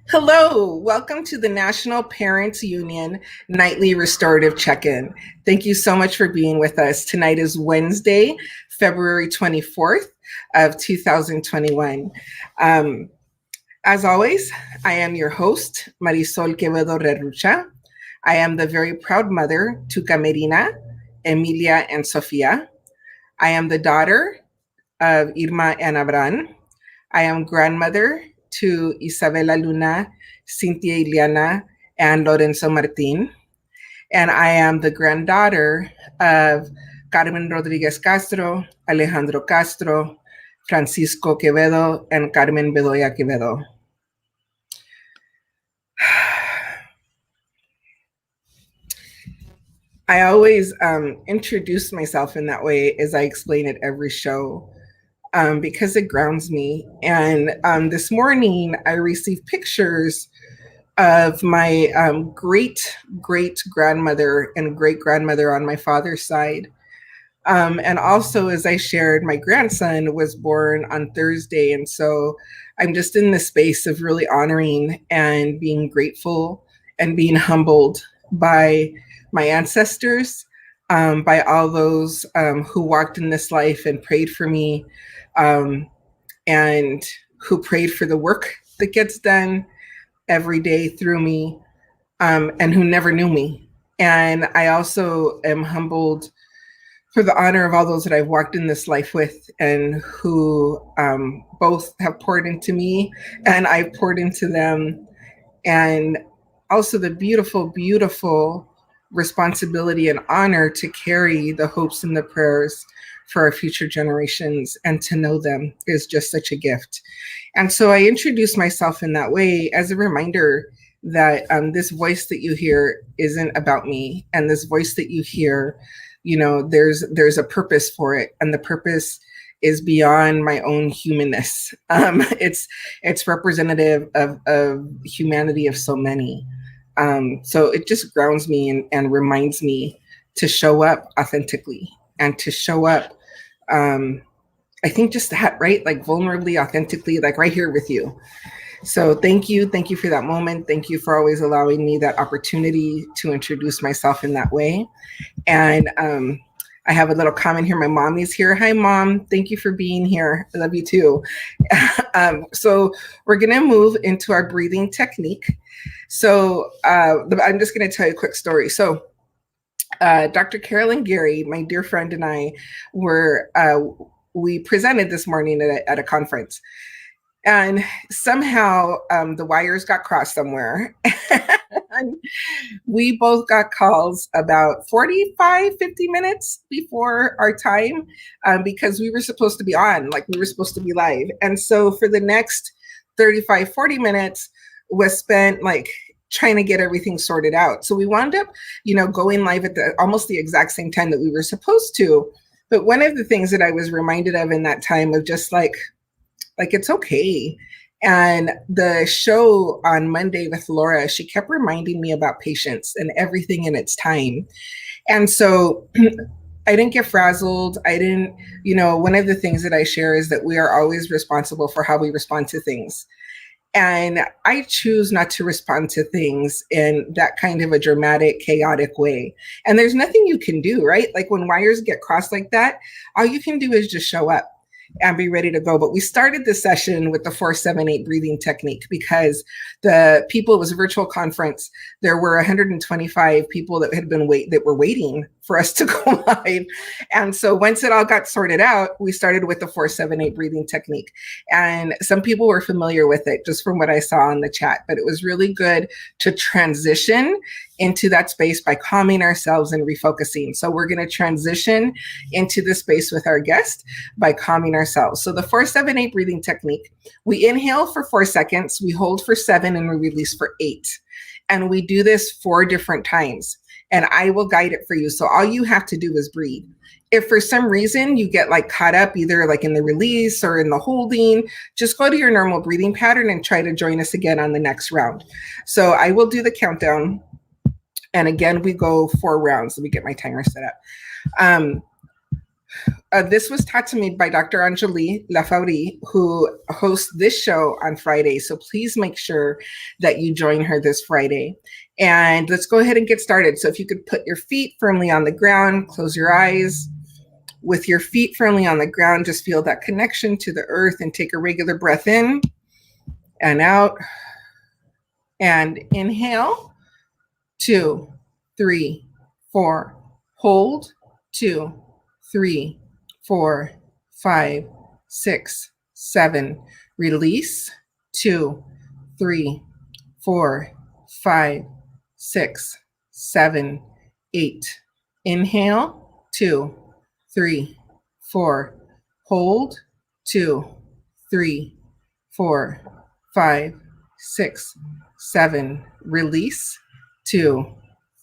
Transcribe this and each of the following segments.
Hello, welcome to the National Parents Union Nightly Restorative Check-in. Thank you so much for being with us. Tonight is Wednesday, February 24th of 2021. As always, I am your host, Marisol Quevedo Rerucha. I am the very proud mother to Camerina, Emilia, and Sofia. I am the daughter of Irma and Abran. I am grandmother to Isabela Luna, Cynthia Iliana, and Lorenzo Martin. And I am the granddaughter of Carmen Rodriguez Castro, Alejandro Castro, Francisco Quevedo, and Carmen Bedoya Quevedo. I always introduce myself in that way as I explain at every show. Because it grounds me. And this morning, I received pictures of my great grandmother and great grandmother on my father's side. And also, as I shared, my grandson was born on Thursday. And so I'm just in the space of really honoring and being grateful and being humbled by my ancestors, by all those who walked in this life and prayed for me, and who prayed for the work that gets done every day through me, and who never knew me. And I also am humbled for the honor of all those that I've walked in this life with and who both have poured into me and I've poured into them. And also the beautiful responsibility and honor to carry the hopes and the prayers for our future generations, and to know them is just such a gift. And so I introduce myself in that way as a reminder that this voice that you hear isn't about me, and this voice that you hear, there's a purpose for it, and the purpose is beyond my own humanness. It's representative of humanity of so many. So it just grounds me and reminds me to show up authentically and to show up. I think just that, right? Like vulnerably, authentically, like right here with you. So thank you for that moment. Thank you for always allowing me that opportunity to introduce myself in that way. And I have a little comment here. My mommy's here. Hi, Mom. Thank you for being here. I love you too. So we're going to move into our breathing technique. So I'm just going to tell you a quick story. So Dr. Carolyn Gary, my dear friend, and I we presented this morning at a conference. And somehow the wires got crossed somewhere. And we both got calls about 45, 50 minutes before our time, because we were supposed to be on, like we were supposed to be live. And so for the next 35, 40 minutes was spent like trying to get everything sorted out. So we wound up, going live at almost the exact same time that we were supposed to. But one of the things that I was reminded of in that time of just like it's okay. And the show on Monday with Laura, she kept reminding me about patience and everything in its time. And so I didn't get frazzled. I didn't, one of the things that I share is that we are always responsible for how we respond to things. And I choose not to respond to things in that kind of a dramatic, chaotic way. And there's nothing you can do, right? Like when wires get crossed like that, all you can do is just show up and be ready to go. But we started the session with the 4-7-8 breathing technique because the people, it was a virtual conference. There were 125 people that were waiting for us to go live. And so once it all got sorted out, we started with the 4-7-8 breathing technique. And some people were familiar with it just from what I saw in the chat, but it was really good to transition into that space by calming ourselves and refocusing. So we're going to transition into the space with our guest by calming ourselves. So the 4-7-8 breathing technique, we inhale for 4 seconds, we hold for 7, and we release for 8. And we do this 4 different times. And I will guide it for you. So all you have to do is breathe. If for some reason you get like caught up either like in the release or in the holding, just go to your normal breathing pattern and try to join us again on the next round. So I will do the countdown. And again, we go 4 rounds. Let me get my timer set up. This was taught to me by Dr. Anjali Lafaurie, who hosts this show on Friday. So please make sure that you join her this Friday. And let's go ahead and get started. So if you could put your feet firmly on the ground, close your eyes. With your feet firmly on the ground, just feel that connection to the earth and take a regular breath in and out. And inhale, 2, 3, 4. Hold, 2, 3, 4, 5, 6, 7. Release, 2, 3, 4, 5, 6, 7, 8. Inhale, 2, 3, 4. Hold, 2, 3, 4, 5, 6, 7. Release, 2,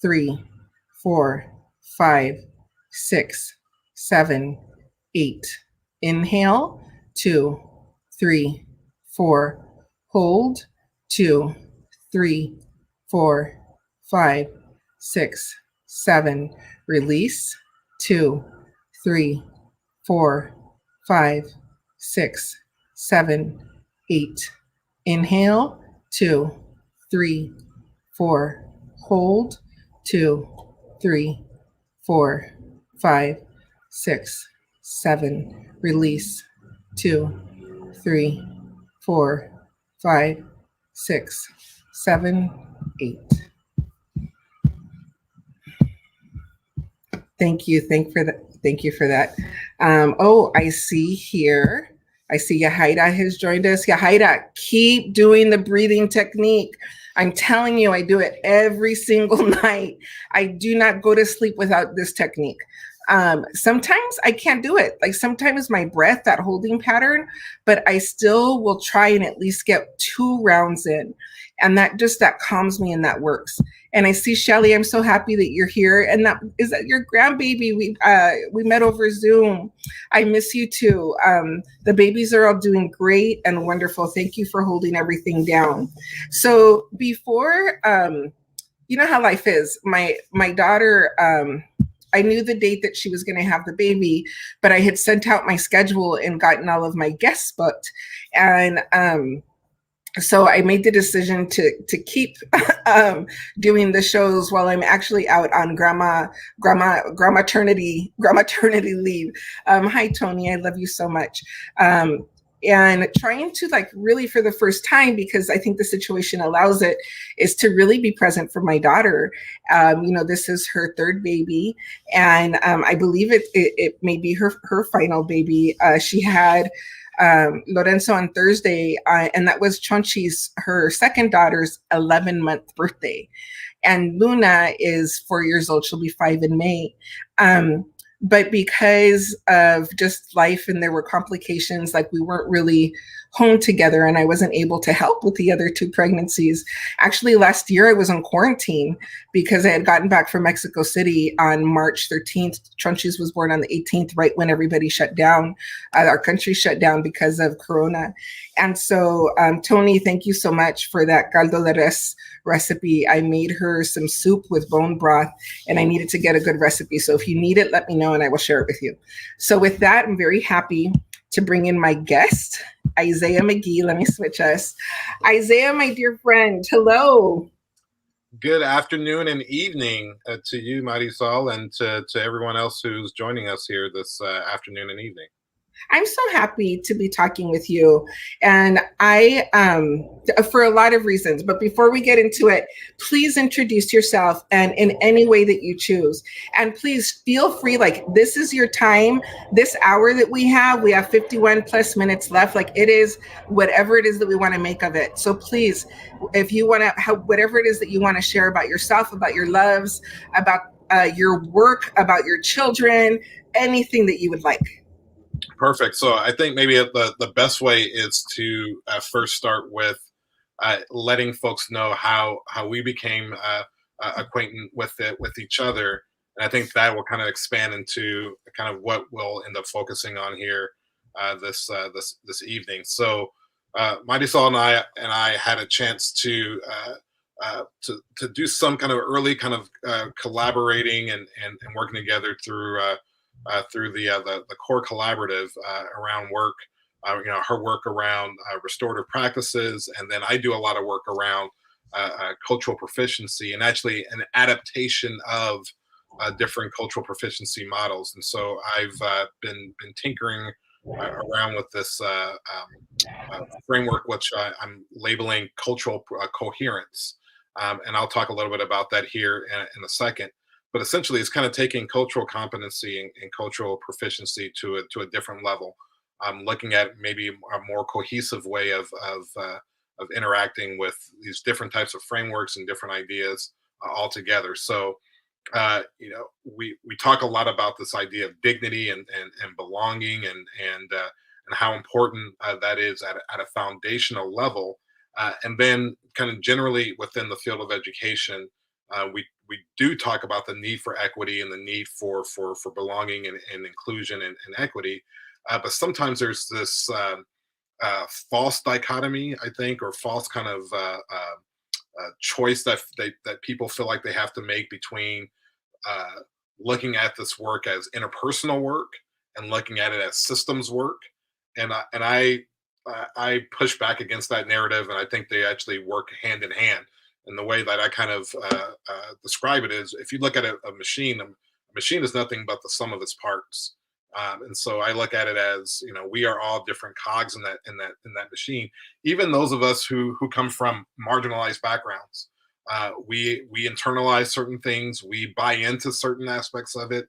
3, 4, 5, 6, 7, 8. Inhale, 2, 3, 4. Hold, 2, 3, 4, 5, 6, 7. Release, 2, 3, 4, 5, 6, 7, 8. Inhale, 2, 3, 4. Hold, 2, 3, 4, 5, 6, 7. Release, 2, 3, 4, 5, 6, 7, 8. Thank you. Thank you for that. I see here. I see Yahaira has joined us. Yahaira, keep doing the breathing technique. I'm telling you, I do it every single night. I do not go to sleep without this technique. Sometimes I can't do it. Like sometimes my breath, that holding pattern, but I still will try and at least get 2 rounds in. And that calms me and that works. And I see Shelly, I'm so happy that you're here. And is that your grandbaby? We met over Zoom. I miss you too. The babies are all doing great and wonderful. Thank you for holding everything down. So before, you know how life is. My daughter, I knew the date that she was going to have the baby, but I had sent out my schedule and gotten all of my guests booked. And so I made the decision to keep doing the shows while I'm actually out on grandmaternity leave. Hi, Tony. I love you so much. And trying to really for the first time, because I think the situation allows it, is to really be present for my daughter. This is her 3rd baby, and I believe it may be her final baby. She had Lorenzo on Thursday, and that was Chonchi's, her 2nd daughter's 11-month birthday. And Luna is 4 years old. She'll be 5 in May. But because of just life and there were complications, we weren't really home together and I wasn't able to help with the other 2 pregnancies. Actually, last year I was in quarantine because I had gotten back from Mexico City on March 13th. Chonchis was born on the 18th, right when everybody shut down. Our country shut down because of Corona. And so, Tony, thank you so much for that caldo de res recipe. I made her some soup with bone broth and I needed to get a good recipe. So if you need it, let me know and I will share it with you. So with that, I'm very happy to bring in my guest, Isaiah McGee. Let me switch us. Isaiah, my dear friend, hello. Good afternoon and evening to you, Marisol, and to everyone else who's joining us here this afternoon and evening. I'm so happy to be talking with you, and I, for a lot of reasons, but before we get into it, please introduce yourself and in any way that you choose. And please feel free, this is your time, this hour that we have 51 plus minutes left, it is whatever it is that we want to make of it. So please, if you want to have whatever it is that you want to share about yourself, about your loves, about your work, about your children, anything that you would like. Perfect. So I think maybe the best way is to first start with letting folks know how we became acquainted with each other, and I think that will kind of expand into kind of what we'll end up focusing on here this evening. So Marisol and I had a chance to do some kind of early kind of collaborating and working together through through the core collaborative around work. Her work around restorative practices, and then I do a lot of work around cultural proficiency and actually an adaptation of different cultural proficiency models. And so I've been tinkering around with this framework, which I'm labeling cultural coherence. And I'll talk a little bit about that here in a second. But essentially, it's kind of taking cultural competency and cultural proficiency to a different level. Looking at maybe a more cohesive way of interacting with these different types of frameworks and different ideas all together. So we talk a lot about this idea of dignity and belonging and how important that is at a foundational level. And then kind of generally within the field of education, we do talk about the need for equity and the need for belonging and inclusion and equity. But sometimes there's this false dichotomy, I think, or false kind of choice that people feel like they have to make between uh, looking at this work as interpersonal work and looking at it as systems work. And I push back against that narrative, and I think they actually work hand in hand. And the way that I kind of describe it is, if you look at a machine is nothing but the sum of its parts. And so I look at it as, we are all different cogs in that machine. Even those of us who come from marginalized backgrounds, we internalize certain things, we buy into certain aspects of it,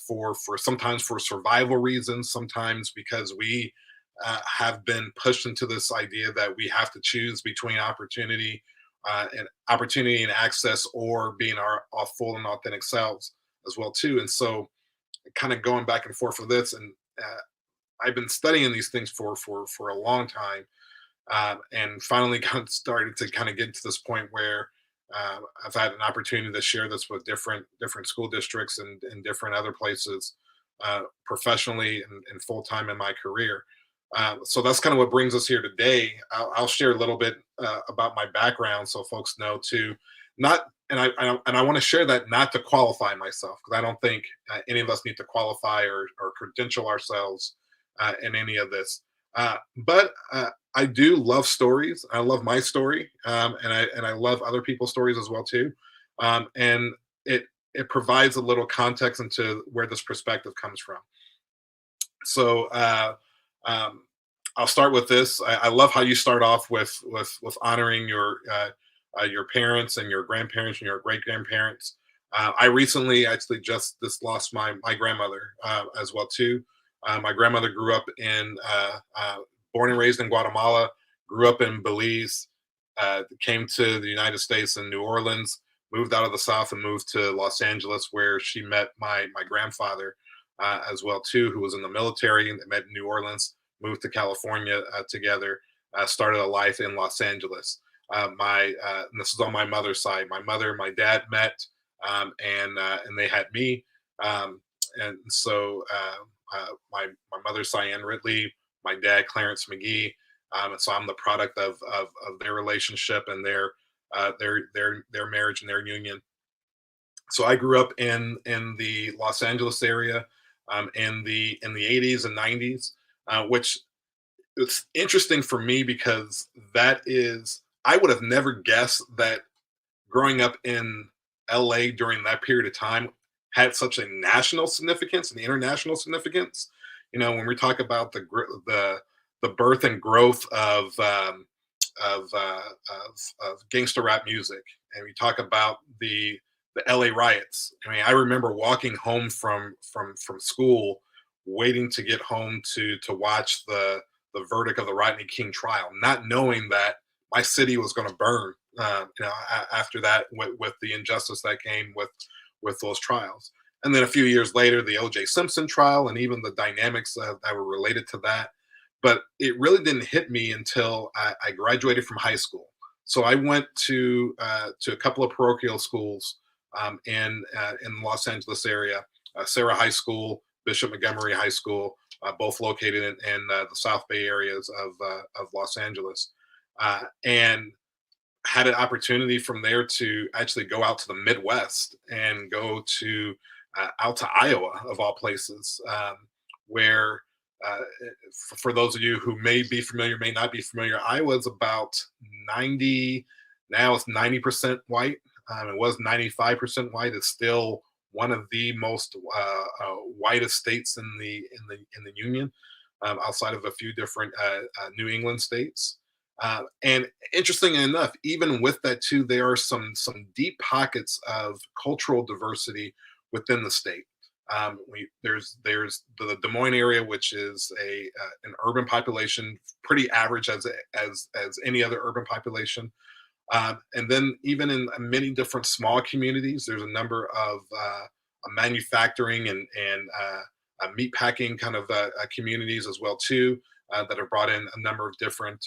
for sometimes for survival reasons, sometimes because we have been pushed into this idea that we have to choose between opportunity and access, or being our full and authentic selves as well too. And so kind of going back and forth for this, and I've been studying these things for a long time, and finally kind of started to kind of get to this point where I've had an opportunity to share this with different school districts and different other places, professionally and full time in my career. So that's kind of what brings us here today. I'll share a little bit about my background so folks know too. Not and I want to share that not to qualify myself, because I don't think any of us need to qualify or credential ourselves in any of this. But I do love stories. I love my story, and I love other people's stories as well too. And it provides a little context into where this perspective comes from. So um, I'll start with this. I love how you start off with honoring your parents and your grandparents and your great grandparents. I recently actually just this lost my grandmother as well too. My grandmother grew up born and raised in Guatemala, grew up in Belize, came to the United States in New Orleans, moved out of the South and moved to Los Angeles, where she met my grandfather as well too, who was in the military, and they met in New Orleans, moved to California together, started a life in Los Angeles. And this is on my mother's side. My mother and my dad met, and they had me. And so my mother, Cyan Ridley, my dad, Clarence McGee. And so I'm the product of their relationship and their marriage and their union. So I grew up in the Los Angeles area, in the 80s and 90s, which it's interesting for me because I would have never guessed that growing up in LA during that period of time had such a national significance and international significance. When we talk about the birth and growth of gangster rap music, and we talk about the LA riots. I mean, I remember walking home from school, waiting to get home to watch the verdict of the Rodney King trial, not knowing that my city was going to burn. After that, with the injustice that came with those trials, and then a few years later, the O.J. Simpson trial, and even the dynamics that were related to that. But it really didn't hit me until I graduated from high school. So I went to a couple of parochial schools in the Los Angeles area, Sarah High School, Bishop Montgomery High School, both located in the South Bay areas of Los Angeles, and had an opportunity from there to actually go out to the Midwest and go to out to Iowa, of all places, where uh, for those of you who may be familiar, may not be familiar, Iowa is about 90, now it's 90% white. It was 95% white. It's still one of the most whitest states in the union, outside of a few different New England states. And interesting enough, even with that too, there are some deep pockets of cultural diversity within the state. There's the Des Moines area, which is an urban population, pretty average as any other urban population. And then even in many different small communities, there's a number of manufacturing and meat packing kind of communities as well too, that have brought in a number of different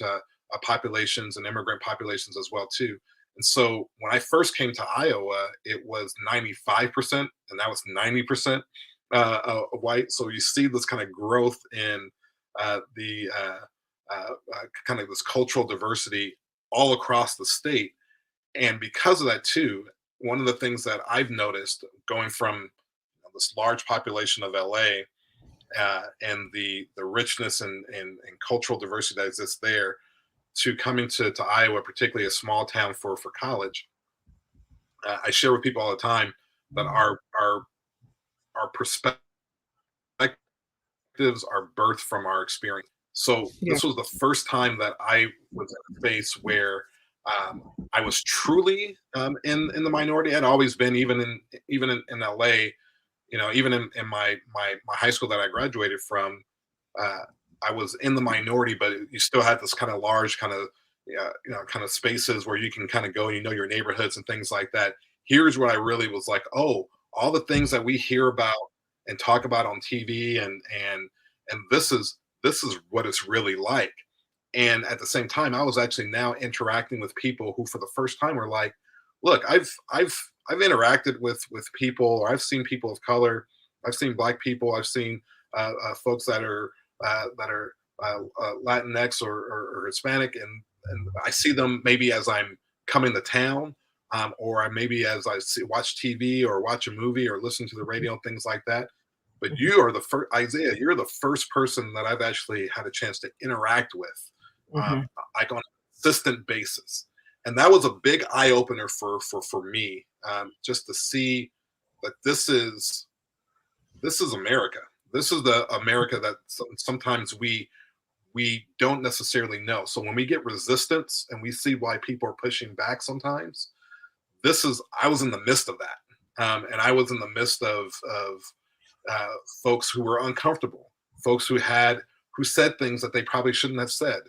populations and immigrant populations as well too. And so when I first came to Iowa, it was 95%, and now it's 90% white. So you see this kind of growth in the kind of this cultural diversity all across the state. And because of that too, one of the things that I've noticed going from this large population of LA, and the richness and cultural diversity that exists there, to coming to Iowa, particularly a small town for college, I share with people all the time that our perspectives are birthed from our experience. So Yeah. this was the first time that I was in a space where I was truly in the minority. I'd always been, even in LA, even in my high school that I graduated from. I was in the minority, but you still had this kind of large kind of, kind of spaces where you can kind of go, your neighborhoods and things like that. Here's where I really was like, oh, all the things that we hear about and talk about on TV, and this is what it's really like. And at the same time, I was actually now interacting with people who, for the first time, were like, look, I've interacted with people, or I've seen people of color, I've seen Black people, I've seen folks that are Latinx or Hispanic, and I see them maybe as I'm coming to town, or maybe as I watch TV or watch a movie or listen to the radio and things like that. But you are the first, Isaiah. You're the first person that I've actually had a chance to interact with, like on a consistent basis, and that was a big eye opener for me, just to see that this is America. This is the America that sometimes we don't necessarily know. So when we get resistance and we see why people are pushing back sometimes, I was in the midst of that. And I was in the midst of folks who were uncomfortable, folks who said things that they probably shouldn't have said.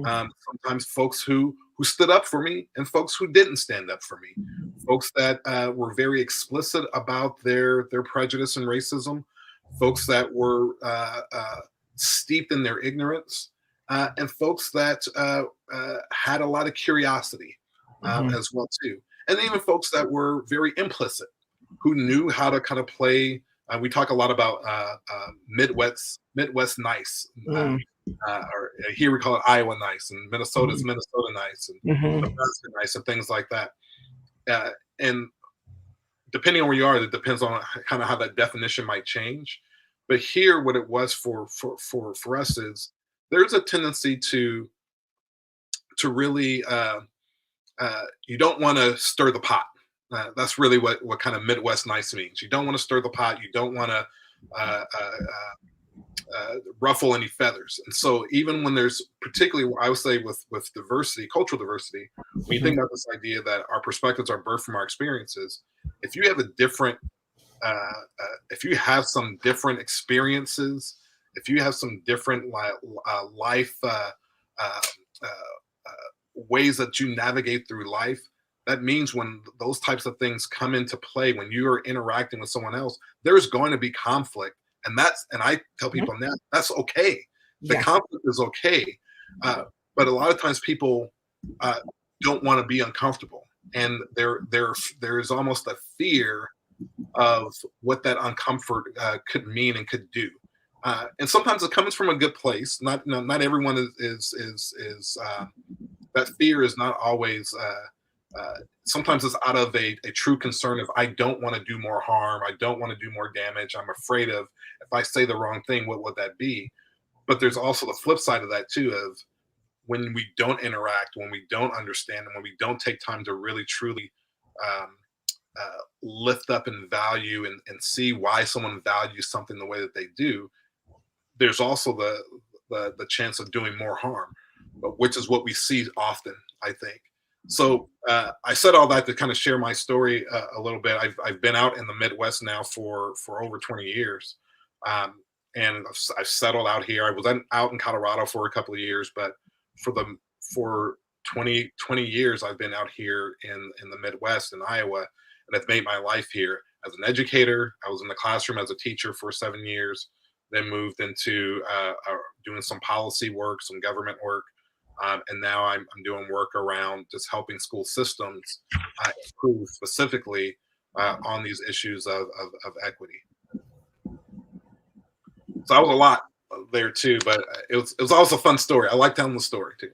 Sometimes folks who stood up for me, and folks who didn't stand up for me, folks that were very explicit about their prejudice and racism, folks that were steeped in their ignorance, and folks that had a lot of curiosity as well too, and even folks that were very implicit, who knew how to kind of play. We talk a lot about Midwest nice, or here we call it Iowa nice, and Minnesota's Minnesota nice, and Nebraska nice, and things like that. And depending on where you are, it depends on kind of how that definition might change. But here, what it was for us is there's a tendency to really you don't want to stir the pot. That's really what kind of Midwest nice means. You don't want to stir the pot. You don't want to ruffle any feathers. And so even when there's, particularly I would say with diversity, cultural diversity, when you think about this idea that our perspectives are birthed from our experiences, if you have a different, if you have some different experiences, if you have some different life ways that you navigate through life, that means when those types of things come into play, when you are interacting with someone else, there's going to be conflict. And I tell people now, that's okay. The conflict is okay. But a lot of times people don't want to be uncomfortable. And there is almost a fear of what that uncomfort could mean and could do. And sometimes it comes from a good place. Not everyone is that fear is not always sometimes it's out of a true concern of I don't want to do more harm, I don't want to do more damage, I'm afraid of if I say the wrong thing, what would that be? But there's also the flip side of that too, of when we don't interact, when we don't understand, and when we don't take time to really truly um, lift up and value and see why someone values something the way that they do, there's also the chance of doing more harm, which is what we see often, I think. So I said all that to kind of share my story a little bit. I've been out in the Midwest now for over 20 years, and I've settled out here. I was out in Colorado for a couple of years, but for 20 years I've been out here in the Midwest in Iowa, and I've made my life here as an educator. I was in the classroom as a teacher for 7 years, then moved into doing some policy work, some government work. And now I'm doing work around just helping school systems improve specifically on these issues of equity. So that was a lot there too, but it was also a fun story. I like telling the story too.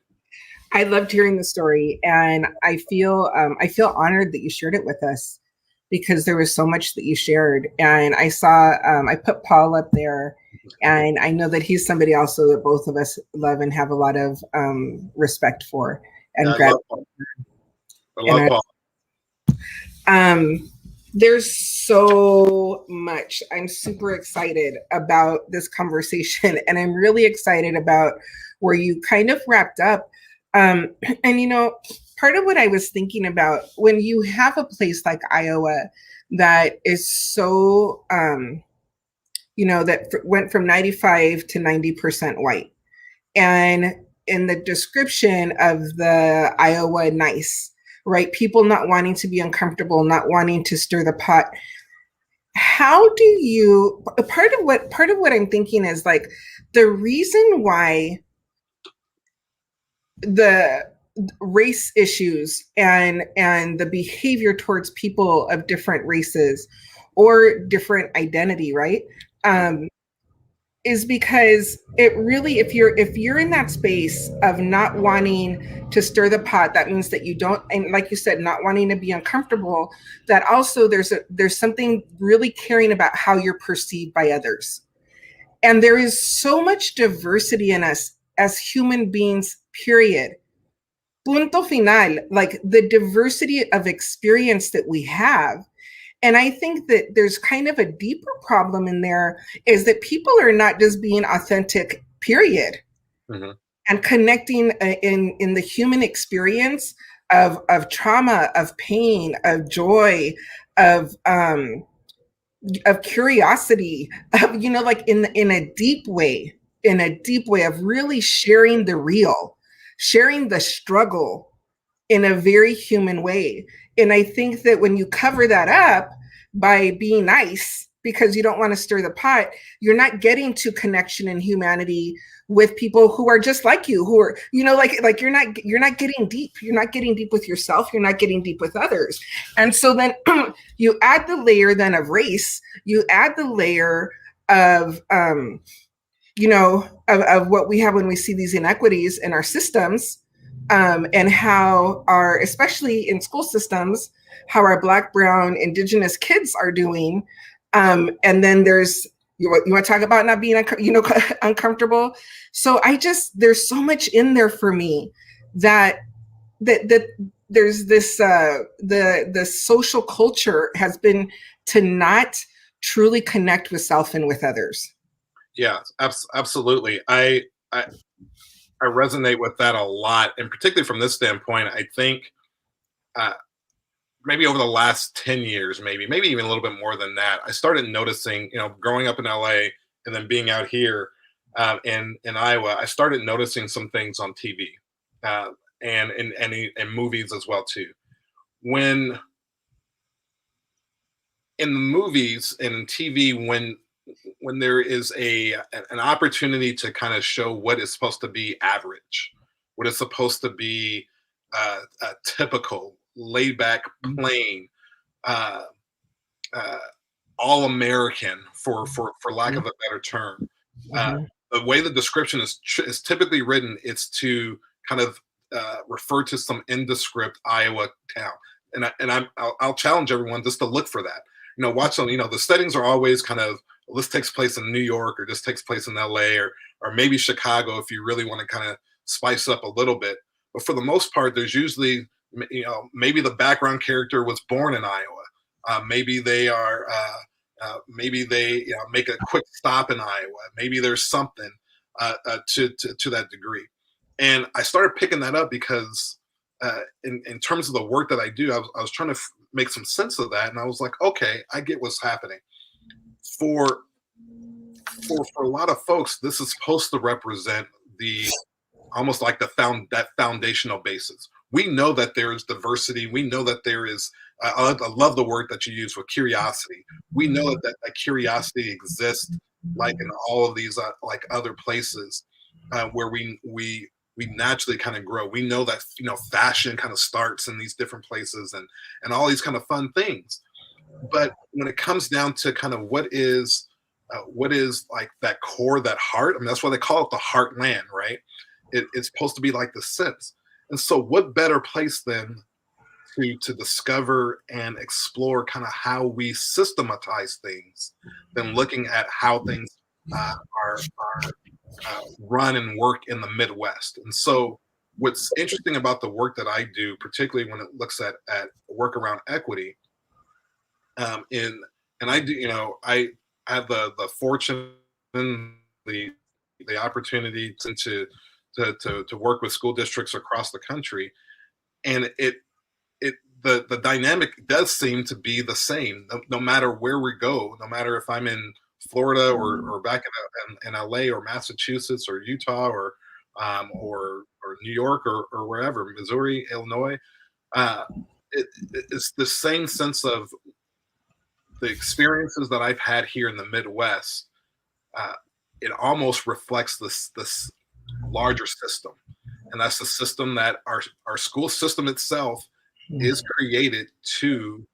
I loved hearing the story, and I feel honored that you shared it with us, because there was so much that you shared. And I saw I put Paul up there, and I know that he's somebody also that both of us love and have a lot of respect for and gratitude. I love Paul. There's so much. I'm super excited about this conversation, and I'm really excited about where you kind of wrapped up. And part of what I was thinking about, when you have a place like Iowa that is so, that went from 95 to 90% white, and in the description of the Iowa nice, right? People not wanting to be uncomfortable, not wanting to stir the pot. How do you, part of what I'm thinking is like the reason why the race issues and the behavior towards people of different races or different identity, right? Is because it really, if you're in that space of not wanting to stir the pot, that means that you don't, and like you said, not wanting to be uncomfortable, that also there's something really caring about how you're perceived by others. And there is so much diversity in us as human beings, period. Punto final, like the diversity of experience that we have. And I think that there's kind of a deeper problem in there, is that people are not just being authentic, period. Mm-hmm. And connecting in the human experience of trauma, of pain, of joy, of curiosity, of, like in a deep way of really sharing the real, sharing the struggle in a very human way. And I think that when you cover that up by being nice because you don't want to stir the pot, you're not getting to connection and humanity with people who are just like you, who are, like you're not getting deep. You're not getting deep with yourself. You're not getting deep with others. And so then you add the layer then of race, you add the layer of, of what we have when we see these inequities in our systems, and how especially in school systems, how our Black, Brown, Indigenous kids are doing. And then there's, you want to talk about not being, uncomfortable. So there's so much in there for me that there's this, the social culture has been to not truly connect with self and with others. Yeah, absolutely. I resonate with that a lot, and particularly from this standpoint, I think maybe over the last 10 years, maybe even a little bit more than that, I started noticing, growing up in LA and then being out here in Iowa, I started noticing some things on TV and in movies as well too. When in the movies and in TV, when there is an opportunity to kind of show what is supposed to be average, what is supposed to be a typical, laid back, plain, all American, for lack of a better term. The way the description is typically written, it's to kind of refer to some indescript Iowa town. And I'll challenge everyone just to look for that. Watch them. The settings are always kind of, well, this takes place in New York, or this takes place in LA, or maybe Chicago if you really want to kind of spice up a little bit. But for the most part, there's usually, maybe the background character was born in Iowa. Maybe they are, maybe they make a quick stop in Iowa. Maybe there's something to that degree. And I started picking that up because in terms of the work that I do, I was trying to make some sense of that. And I was like, okay, I get what's happening. For a lot of folks, this is supposed to represent the almost like that foundational basis. We know that there is diversity. We know that there is, I love the word that you use with curiosity. We know that curiosity exists like in all of these like other places where we naturally kind of grow. We know that fashion kind of starts in these different places and all these kind of fun things. But when it comes down to kind of what is like that core, that heart, I mean, that's why they call it the heartland, right? It's supposed to be like the sense. And so what better place than to discover and explore kind of how we systematize things than looking at how things are run and work in the Midwest. And so what's interesting about the work that I do, particularly when it looks at work around equity, and I do, I have the fortune and the opportunity to work with school districts across the country, and the dynamic does seem to be the same no matter where we go, no matter if I'm in Florida or back in LA or Massachusetts or Utah or New York or wherever, Missouri, Illinois. It's the same sense of the experiences that I've had here in the Midwest. It almost reflects this larger system, and that's the system that our school system itself is created to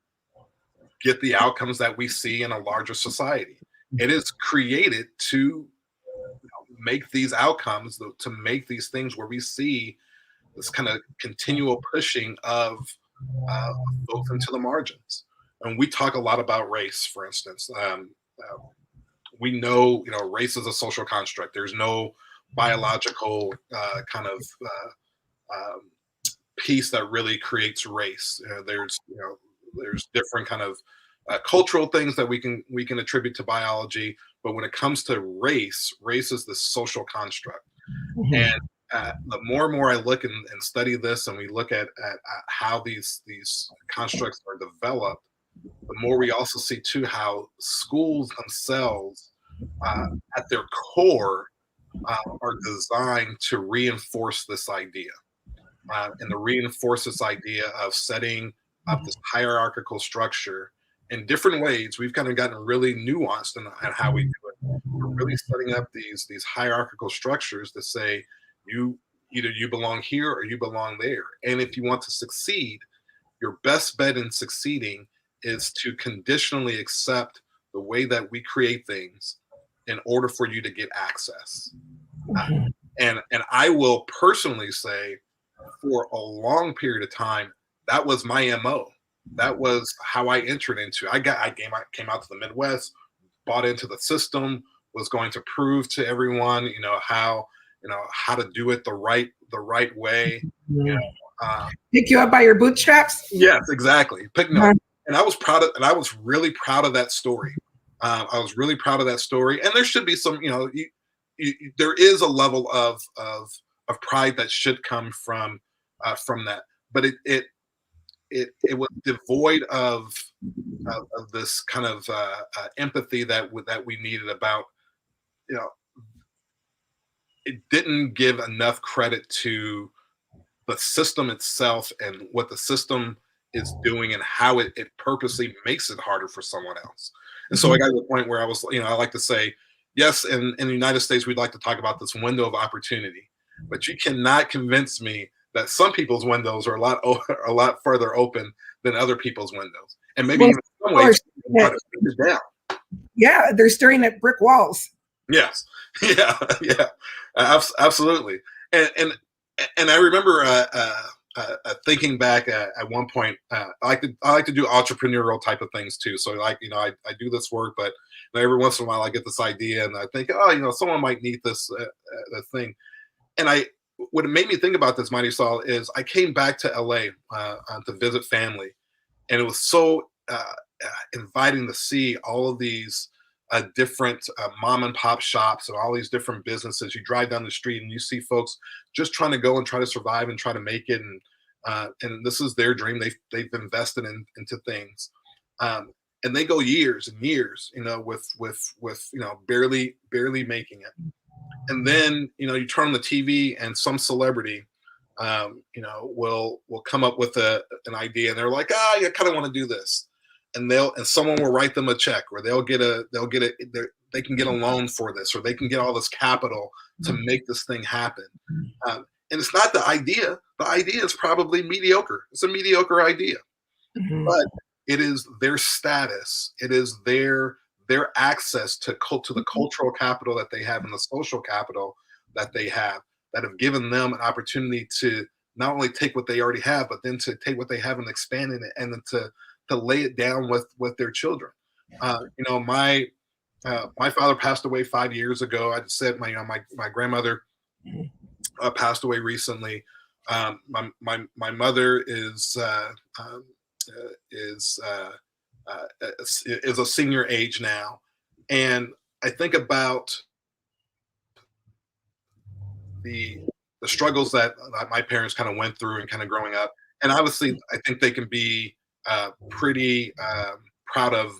get the outcomes that we see in a larger society. It is created to make these outcomes, to make these things where we see this kind of continual pushing of folks into the margins. And we talk a lot about race, for instance. We know, race is a social construct. There's no biological kind of piece that really creates race. There's different kind of cultural things that we can attribute to biology, but when it comes to race is the social construct. Mm-hmm. And the more and more I look and study this, and we look at how these constructs are developed, the more we also see too how schools themselves, at their core, are designed to reinforce this idea, and to reinforce this idea of setting up this hierarchical structure in different ways. We've kind of gotten really nuanced in how we do it. We're really setting up these hierarchical structures that say either you belong here or you belong there. And if you want to succeed, your best bet in succeeding is to conditionally accept the way that we create things in order for you to get access. And I will personally say, for a long period of time, that was my MO. That was how I entered into. I came out to the Midwest, bought into the system, was going to prove to everyone, how to do it the right way. Pick you up by your bootstraps. Yes, exactly. And I was proud of, and I was really proud of that story. I was really proud of that story. And there should be some, there is a level of pride that should come from that, but it was devoid of this kind of empathy that we needed about, it didn't give enough credit to the system itself and what the system is doing and how it purposely makes it harder for someone else. And so I got to the point where I was, I like to say, yes, in the United States, we'd like to talk about this window of opportunity, but you cannot convince me that some people's windows are a lot further open than other people's windows. And maybe even in some ways, try to push it down. Yeah, they're staring at brick walls. Yes. Yeah. Absolutely. And And I remember thinking back at one point, I like to do entrepreneurial type of things too. So like, I do this work, but every once in a while I get this idea and I think, oh, someone might need this thing. And what it made me think about this, Marisol, is I came back to LA to visit family, and it was so inviting to see all of these different mom and pop shops and all these different businesses. You drive down the street and you see folks just trying to go and try to survive and try to make it, and this is their dream. They've invested into things, and they go years and years, with barely making it. And then you turn on the TV and some celebrity will come up with an idea, and they're like, I kind of want to do this, and someone will write them a check, or they can get a loan for this, or they can get all this capital to make this thing happen. And it's not the idea. The idea is probably mediocre. It's a mediocre idea, but it is their status. It is their access to the cultural capital that they have and the social capital that they have given them an opportunity to not only take what they already have, but then to take what they have and expand it, and then to lay it down with their children. My father passed away 5 years ago. I said my grandmother passed away recently. My mother is a senior age now, and I think about the struggles that my parents kind of went through and kind of growing up, and obviously I think they can be pretty proud of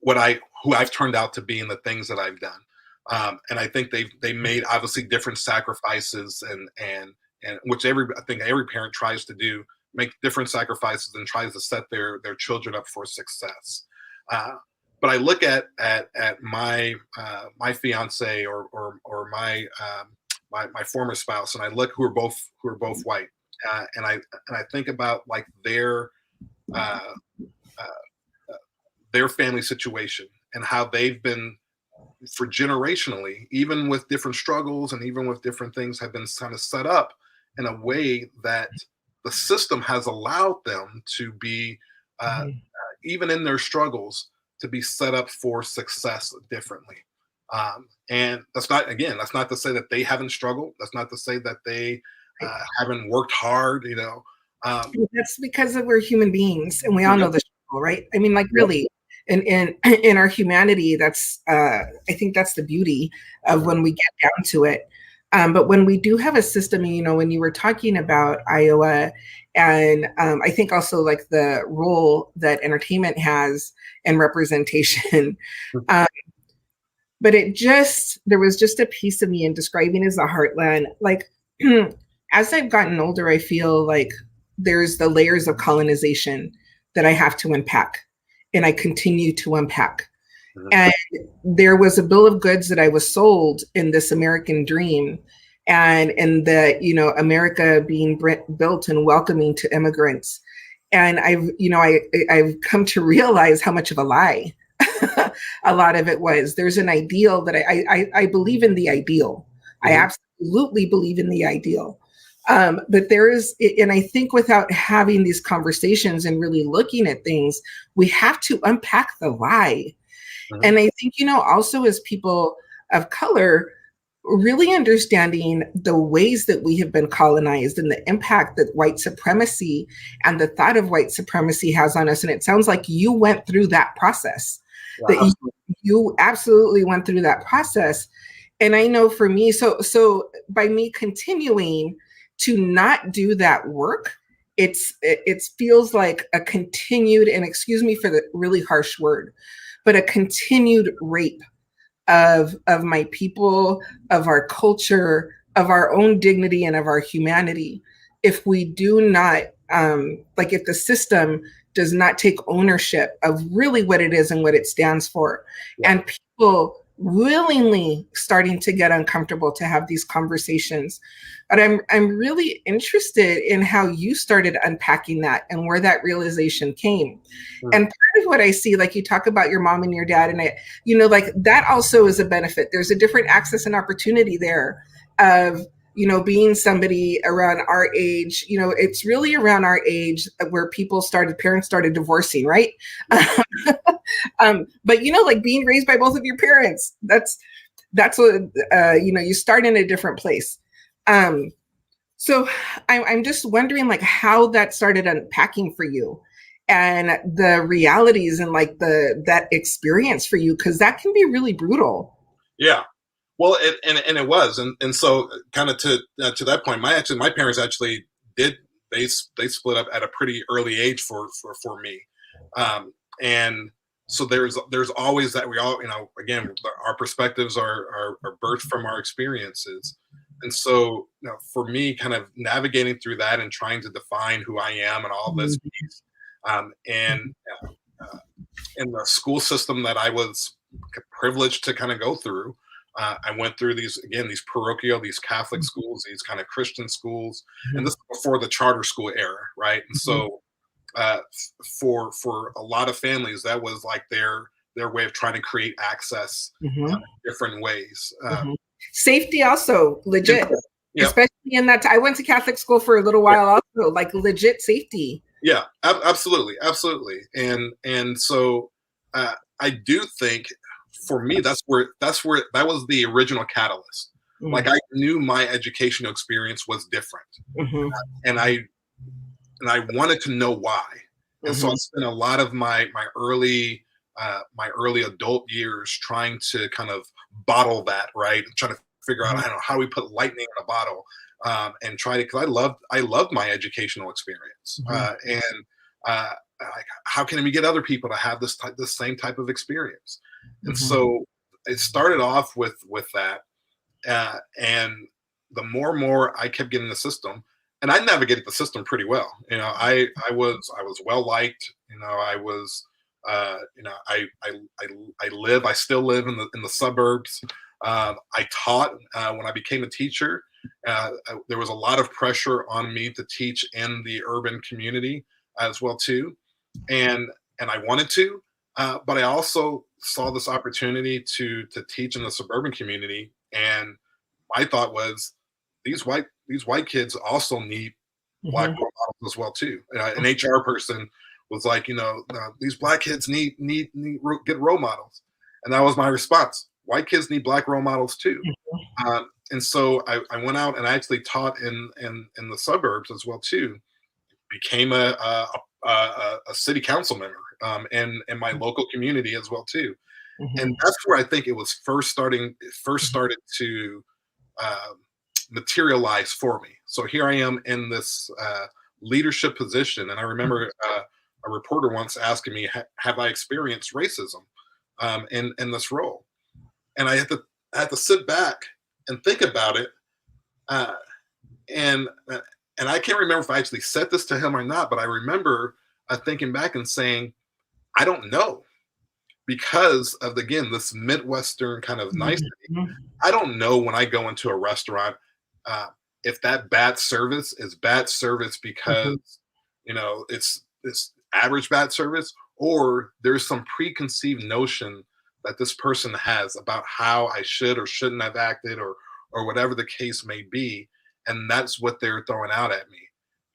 who I've turned out to be and the things that I've done, and I think they made obviously different sacrifices, and which I think every parent tries to do. Make different sacrifices and tries to set their children up for success. But I look at my fiance or my former spouse, and I look who are both white, and I think about like their family situation and how they've been for generationally, even with different struggles and even with different things, have been kind of set up in a way that the system has allowed them to be, even in their struggles, to be set up for success differently. And that's not to say that they haven't struggled. That's not to say that they haven't worked hard, That's because we're human beings, and we all know the struggle, right? I mean, like really, in our humanity, that's I think that's the beauty of when we get down to it. But when we do have a system, when you were talking about Iowa, and I think also like the role that entertainment has in representation, but there was just a piece of me in describing as the heartland. Like, as I've gotten older, I feel like there's the layers of colonization that I have to unpack, and I continue to unpack. And there was a bill of goods that I was sold in this American dream, and in the, America being built and welcoming to immigrants. And I've come to realize how much of a lie a lot of it was. There's an ideal that I believe in the ideal. I absolutely believe in the ideal. But there is, and I think without having these conversations and really looking at things, we have to unpack the lie. And I think, also as people of color, really understanding the ways that we have been colonized and the impact that white supremacy and the thought of white supremacy has on us. And it sounds like you went through that process, that you absolutely went through that process. And I know for me, so by me continuing to not do that work, it feels like a continued, and excuse me for the really harsh word, but a continued rape of my people, of our culture, of our own dignity, and of our humanity. If we do not, if the system does not take ownership of really what it is and what it stands for, and people willingly starting to get uncomfortable to have these conversations. But I'm really interested in how you started unpacking that and where that realization came. And part of what I see, like you talk about your mom and your dad, and like that also is a benefit. There's a different access and opportunity there of, being somebody around our age, it's really around our age where parents started divorcing, right? But like being raised by both of your parents, that's what, you start in a different place. So I'm just wondering like how that started unpacking for you and the realities and like that experience for you, because that can be really brutal. Yeah. Well, it was, and so kind of to that point, my parents actually did they split up at a pretty early age for me, and so there's always that we all again our perspectives are birthed from our experiences, and so for me, kind of navigating through that and trying to define who I am and all this piece, and in the school system that I was privileged to kind of go through. I went through these parochial, these Catholic schools, these kind of Christian schools, and this is before the charter school era, right? And so, for a lot of families, that was like their way of trying to create access different ways. Safety also legit, especially in that. I went to Catholic school for a little while, also like legit safety. Yeah, absolutely, and so I do think. For me, that was the original catalyst. Like I knew my educational experience was different, and I wanted to know why. And so I spent a lot of my early adult years trying to kind of bottle that, right, and trying to figure out how do we put lightning in a bottle, and try to, because I loved my educational experience, and like how can we get other people to have this same type of experience. And so it started off with that, and the more and more I kept getting the system, and I navigated the system pretty well. I was well liked. I still live in the suburbs. I taught when I became a teacher. There was a lot of pressure on me to teach in the urban community as well too, and I wanted to. But I also saw this opportunity to teach in the suburban community, and my thought was these white kids also need black role models as well too. An HR person was like, these black kids need good role models, and that was my response. White kids need black role models too. And so I went out and I actually taught in the suburbs as well too. Became a city council member in my local community as well too, and that's where I think it was first started to materialize for me. So here I am in this leadership position, and I remember a reporter once asking me, "Have I experienced racism in this role?" And I had to sit back and think about it, and I can't remember if I actually said this to him or not, but I remember thinking back and saying, I don't know, because of, again, this Midwestern kind of nicety. I don't know when I go into a restaurant if that bad service is bad service because, it's average bad service, or there's some preconceived notion that this person has about how I should or shouldn't have acted, or whatever the case may be. And that's what they're throwing out at me.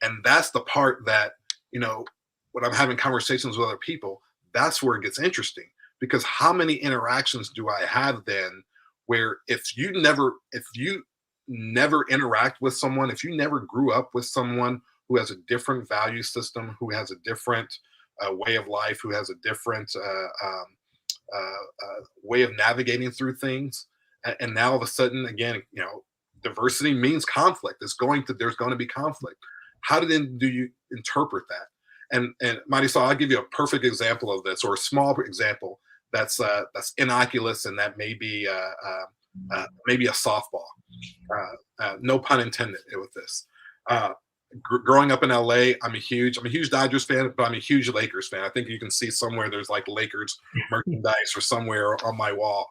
And that's the part that, when I'm having conversations with other people, that's where it gets interesting, because how many interactions do I have then where if you never interact with someone, if you never grew up with someone who has a different value system, who has a different way of life, who has a different way of navigating through things, and now all of a sudden, again, diversity means conflict. There's going to be conflict. How do you interpret that? And Marisol, I'll give you a perfect example of this, or a small example that's innocuous, and that may be maybe a softball. No pun intended with this. Growing up in LA, I'm a huge Dodgers fan, but I'm a huge Lakers fan. I think you can see somewhere there's like Lakers merchandise or somewhere on my wall.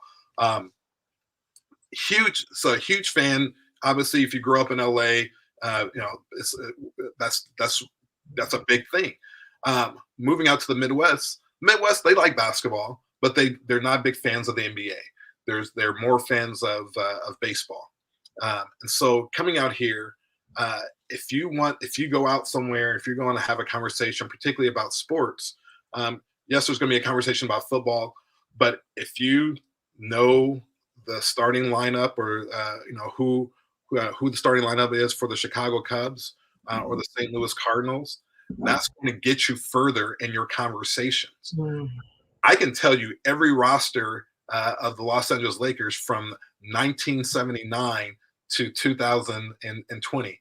Huge fan. Obviously, if you grow up in LA, that's a big thing. Moving out to the Midwest, they like basketball, but they're not big fans of the NBA. They're more fans of baseball. And so coming out here, if you go out somewhere, if you're going to have a conversation, particularly about sports, yes, there's going to be a conversation about football, but if you know the starting lineup, or who the starting lineup is for the Chicago Cubs or the St. Louis Cardinals, that's going to get you further in your conversations. I can tell you every roster of the Los Angeles Lakers from 1979 to 2020.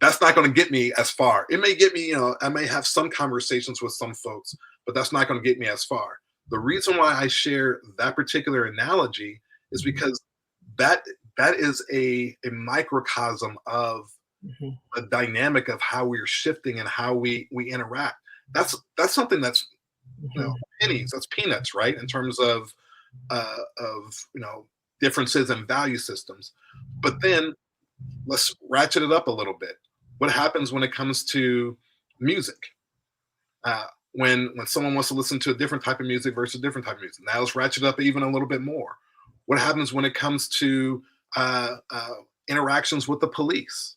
That's not going to get me as far. It may get me, I may have some conversations with some folks, but that's not going to get me as far. The reason why I share that particular analogy is because that is a microcosm of the dynamic of how we're shifting and how we interact. That's something that's pennies, that's peanuts, right? In terms of differences in value systems. But then let's ratchet it up a little bit. What happens when it comes to music? When someone wants to listen to a different type of music versus a different type of music. Now let's ratchet up even a little bit more. What happens when it comes to interactions with the police?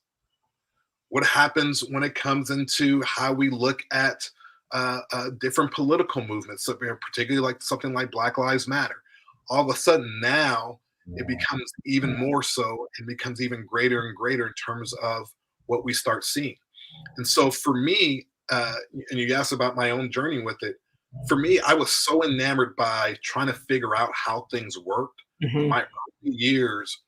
What happens when it comes into how we look at different political movements, particularly like something like Black Lives Matter? All of a sudden now it becomes even more so and becomes even greater and greater in terms of what we start seeing. And so for me, and you asked about my own journey with it, for me, I was so enamored by trying to figure out how things worked. My early years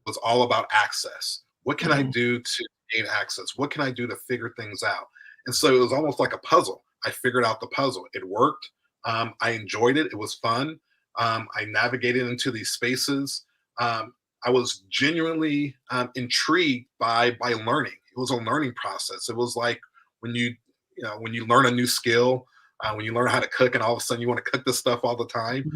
was all about access. What can I do to gain access? What can I do to figure things out? And so it was almost like a puzzle. I figured out the puzzle. It worked. I enjoyed it. It was fun. I navigated into these spaces. I was genuinely intrigued by learning. It was a learning process. It was like when you learn a new skill, when you learn how to cook, and all of a sudden you want to cook this stuff all the time.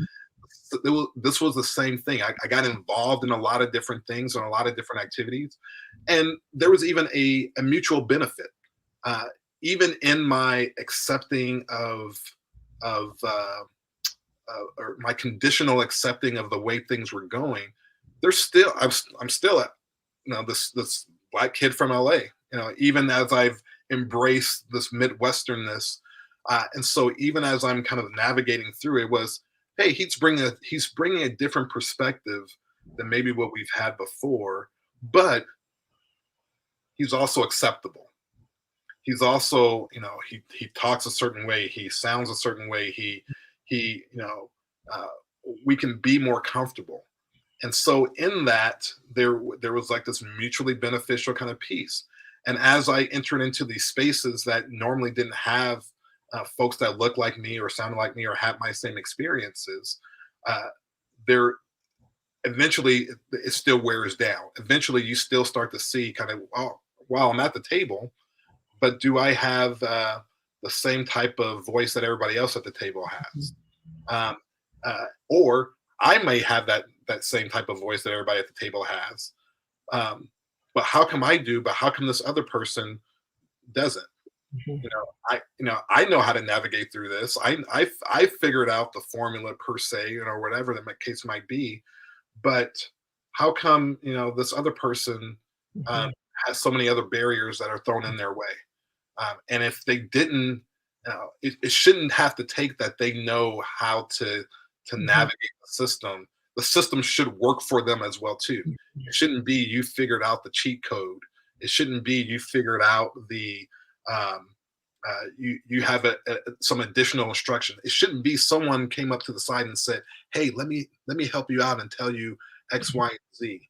This was the same thing. I got involved in a lot of different things and a lot of different activities, and there was even a mutual benefit. Even in my accepting of or my conditional accepting of the way things were going, I'm still at this Black kid from LA. Even as I've embraced this Midwesternness, and so even as I'm kind of navigating through it, was, hey, he's bringing a different perspective than maybe what we've had before, but he's also acceptable. He's also, he talks a certain way, he sounds a certain way, we can be more comfortable. And so in that, there was like this mutually beneficial kind of piece. And as I entered into these spaces that normally didn't have folks that looked like me or sounded like me or had my same experiences, there eventually it still wears down. Eventually you still start to see kind of, while I'm at the table, but do I have the same type of voice that everybody else at the table has? Or I may have that same type of voice that everybody at the table has. But how come I do, but how come this other person doesn't? I know how to navigate through this. I figured out the formula per se, whatever the case might be. But how come, this other person has so many other barriers that are thrown in their way? And if they didn't, it shouldn't have to take that they know how to navigate the system. The system should work for them as well too. It shouldn't be you figured out the cheat code. It shouldn't be you figured out the you have some additional instruction. It shouldn't be someone came up to the side and said, "Hey, let me help you out and tell you X, Y, and Z."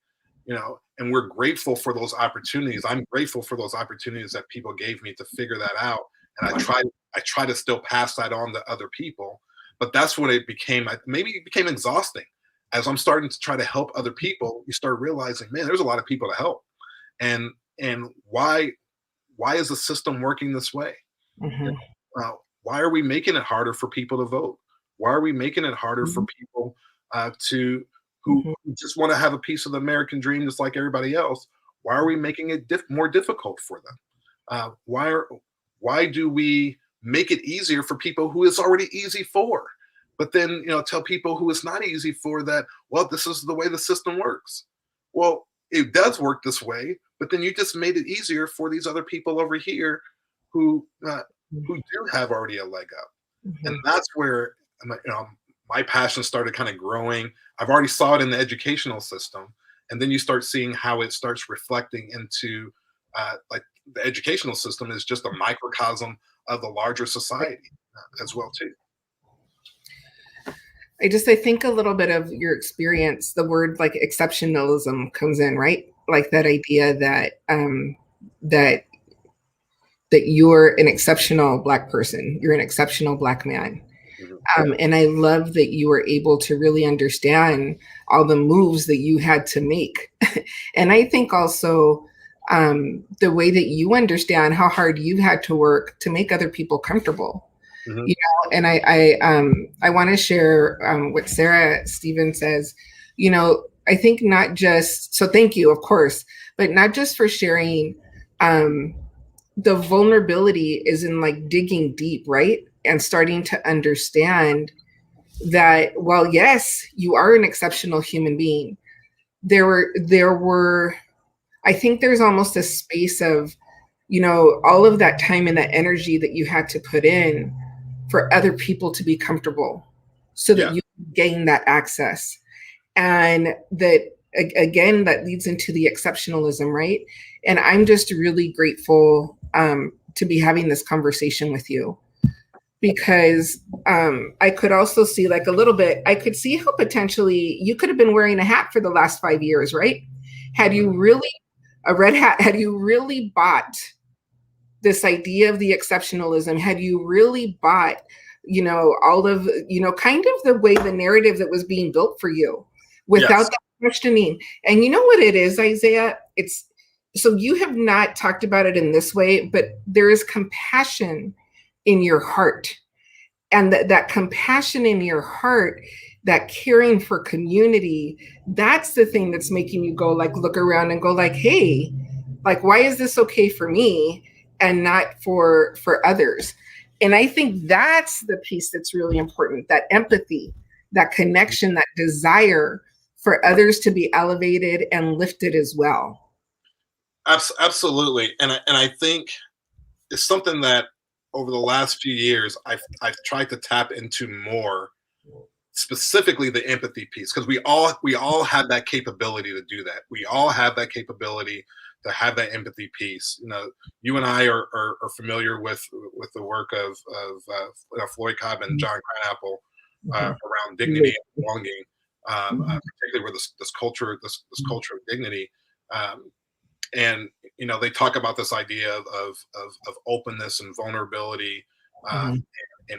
And we're grateful for those opportunities. I'm grateful for those opportunities that people gave me to figure that out. And I try to still pass that on to other people. But that's what it became. Maybe it became exhausting. As I'm starting to try to help other people, you start realizing, man, there's a lot of people to help. And why is the system working this way? Why are we making it harder for people to vote? Why are we making it harder for people who just want to have a piece of the American dream just like everybody else? Why are we making it more difficult for them? Why do we make it easier for people who it's already easy for? But then, tell people who it's not easy for that, well, this is the way the system works. Well, it does work this way, but then you just made it easier for these other people over here who do have already a leg up. And that's where my passion started kind of growing. I've already saw it in the educational system, and then you start seeing how it starts reflecting into like the educational system is just a microcosm of the larger society as well too. I think a little bit of your experience, the word like exceptionalism comes in, right? Like that idea that that you're an exceptional Black person, you're an exceptional Black man. And I love that you were able to really understand all the moves that you had to make. And I think also the way that you understand how hard you had to work to make other people comfortable. You know, and I want to share what Sarah Stevens says. You know, I think not just, so thank you, of course, but not just for sharing. The vulnerability is in like digging deep, right? And starting to understand that, well, yes, you are an exceptional human being. There were, I think there's almost a space of, you know, all of that time and that energy that you had to put in for other people to be comfortable so that you gain that access. And that, again, that leads into the exceptionalism, right? And I'm just really grateful to be having this conversation with you, because I could also see like a little bit, I could see how potentially you could have been wearing a hat for the last 5 years, right? Had you really, a red hat, had you really bought this idea of the exceptionalism, had you really bought, you know, all of, you know, kind of the way the narrative that was being built for you without that questioning. And you know what it is, Isaiah? It's, so you have not talked about it in this way, but there is compassion in your heart. And that compassion in your heart, that caring for community, that's the thing that's making you go like, look around and go like, hey, like, why is this okay for me and not for others? And I think that's the piece that's really important, that empathy, that connection, that desire for others to be elevated and lifted as well. Absolutely. And I think it's something that over the last few years, I've tried to tap into more, specifically the empathy piece, because we all have that capability to do that. We all have that capability to have that empathy piece. You know, you and I are familiar with the work of Floyd Cobb and John Cranapple around dignity and belonging, particularly with this culture of dignity. And you know, they talk about this idea of openness and vulnerability, and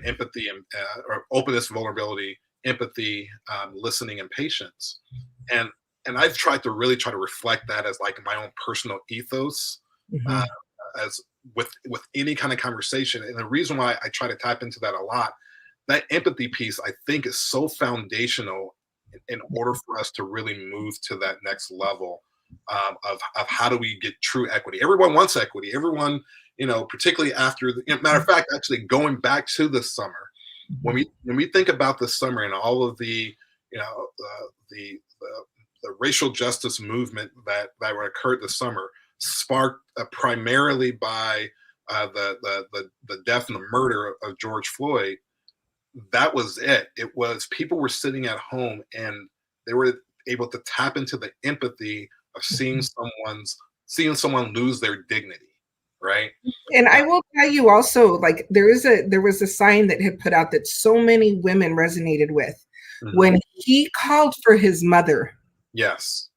empathy, and or openness, vulnerability, empathy, listening, and patience. And I've tried to reflect that as like my own personal ethos, as with any kind of conversation. And the reason why I try to tap into that a lot, that empathy piece, I think, is so foundational in order for us to really move to that next level. Of how do we get true equity? Everyone wants equity. Everyone, you know, particularly after matter of fact, actually going back to this summer, when we think about this summer and all of the, you know, the racial justice movement that occurred this summer, sparked primarily by the death and the murder of George Floyd. That was it. It was, people were sitting at home and they were able to tap into the empathy of seeing someone lose their dignity, right? And I will tell you also, like, there was a sign that had put out that so many women resonated with when he called for his mother. Yes.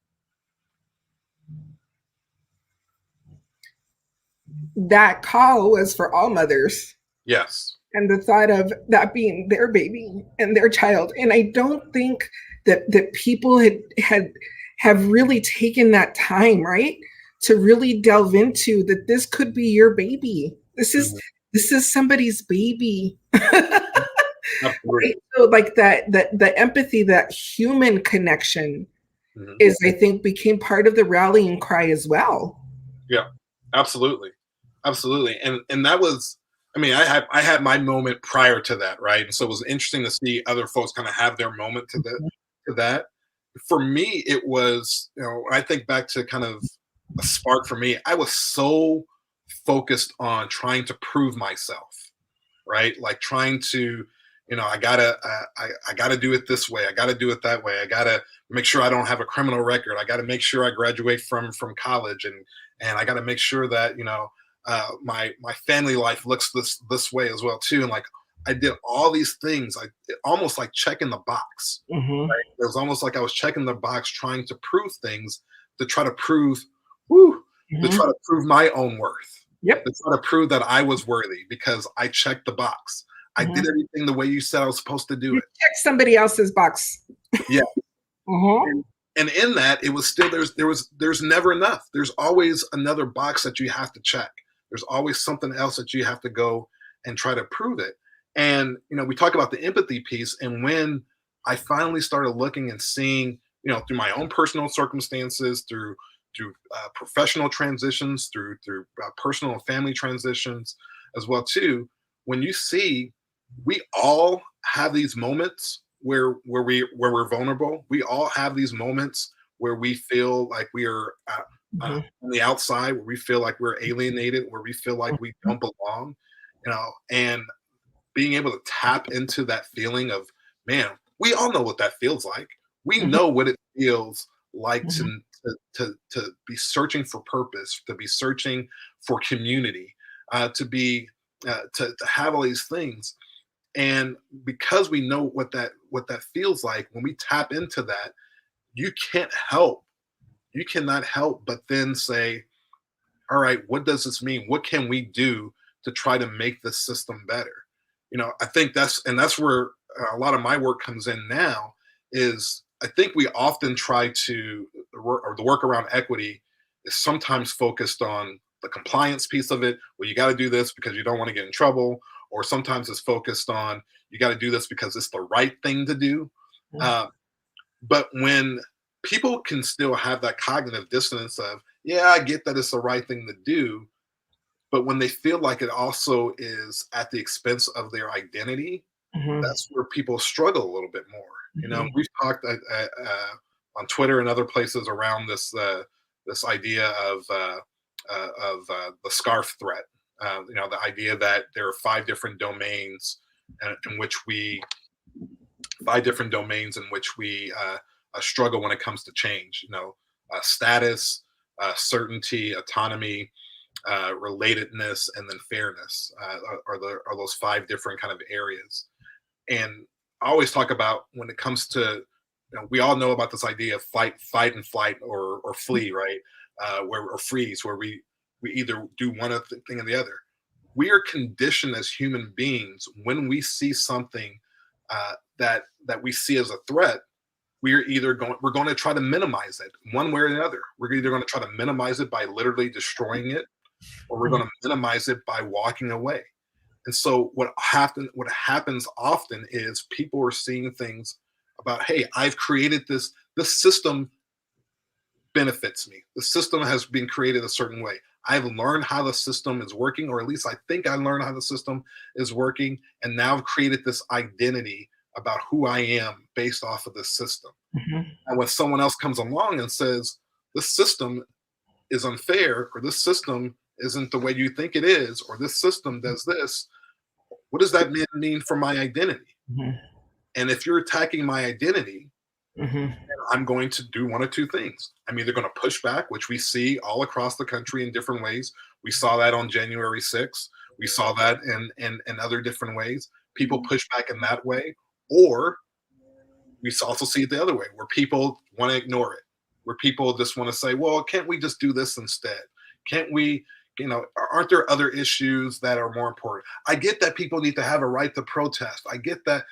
That call was for all mothers. Yes. And the thought of that being their baby and their child. And I don't think that people have really taken that time, right, to really delve into that this could be your baby. This is somebody's baby. Right? So like that the empathy, that human connection is, I think, became part of the rallying cry as well. Yeah, absolutely. And that was, I mean, I had my moment prior to that, right? And so it was interesting to see other folks kind of have their moment to that. for me, it was, when I think back to kind of a spark for me, I was so focused on trying to prove myself, right? Like trying to, I gotta do it this way. I gotta do it that way. I gotta make sure I don't have a criminal record. I gotta make sure I graduate from college, and I gotta make sure that my family life looks this way as well too. And like I did all these things, like almost like checking the box. Mm-hmm. Right? It was almost like I was checking the box, trying to prove things, to try to prove, whew, to Mm-hmm. try to prove my own worth, Yep. to try to prove that I was worthy because I checked the box. I Mm-hmm. did everything the way you said I was supposed to do You it. check somebody else's box. Yeah. Mm-hmm. And in that, it was still there's never enough. There's always another box that you have to check. There's always something else that you have to go and try to prove it. And we talk about the empathy piece, and when I finally started looking and seeing, through my own personal circumstances, through professional transitions, through personal and family transitions as well too. When you see, we all have these moments where we're vulnerable. We all have these moments where we feel like we are Mm-hmm. on the outside, where we feel like we're alienated, where we feel like we don't belong, and being able to tap into that feeling of, man, we all know what that feels like. We know what it feels like Mm-hmm. to be searching for purpose, to be searching for community, to have all these things. And because we know what that feels like, when we tap into that, you cannot help but then say, all right, what does this mean? What can we do to try to make this system better? I think that's where a lot of my work comes in now. Is I think we often try to the work around equity is sometimes focused on the compliance piece of it. Well, you got to do this because you don't want to get in trouble, or sometimes it's focused on you got to do this because it's the right thing to do. Uh, but when people can still have that cognitive dissonance of, yeah, I get that it's the right thing to do, but when they feel like it also is at the expense of their identity, Mm-hmm. that's where people struggle a little bit more. Mm-hmm. We've talked on Twitter and other places around this idea of the scarf threat. The idea that there are in which we five different domains in which we struggle when it comes to change. Status, certainty, autonomy, relatedness, and then fairness are those five different kind of areas. And I always talk about when it comes to, we all know about this idea of fight and flight, or flee, right? Or freeze, where we either do one thing or the other. We are conditioned as human beings when we see something that we see as a threat. We're going to try to minimize it one way or the other. We're either going to try to minimize it by literally destroying it, or we're going to minimize it by walking away. And so what happens often is people are seeing things about, hey, I've created this system benefits me. The system has been created a certain way. I've learned how the system is working, or at least I think I learned how the system is working. And now I've created this identity about who I am based off of this system. Mm-hmm. And when someone else comes along and says, this system is unfair, or this system isn't the way you think it is, or this system does this, what does that mean for my identity? Mm-hmm. And if you're attacking my identity, Mm-hmm. I'm going to do one of two things. I'm either going to push back, which we see all across the country in different ways. We saw that on January 6th. We saw that in other different ways. People push back in that way. Or we also see it the other way, where people want to ignore it, where people just want to say, well, can't we just do this instead? Can't we, aren't there other issues that are more important? I get that people need to have a right to protest. I get that,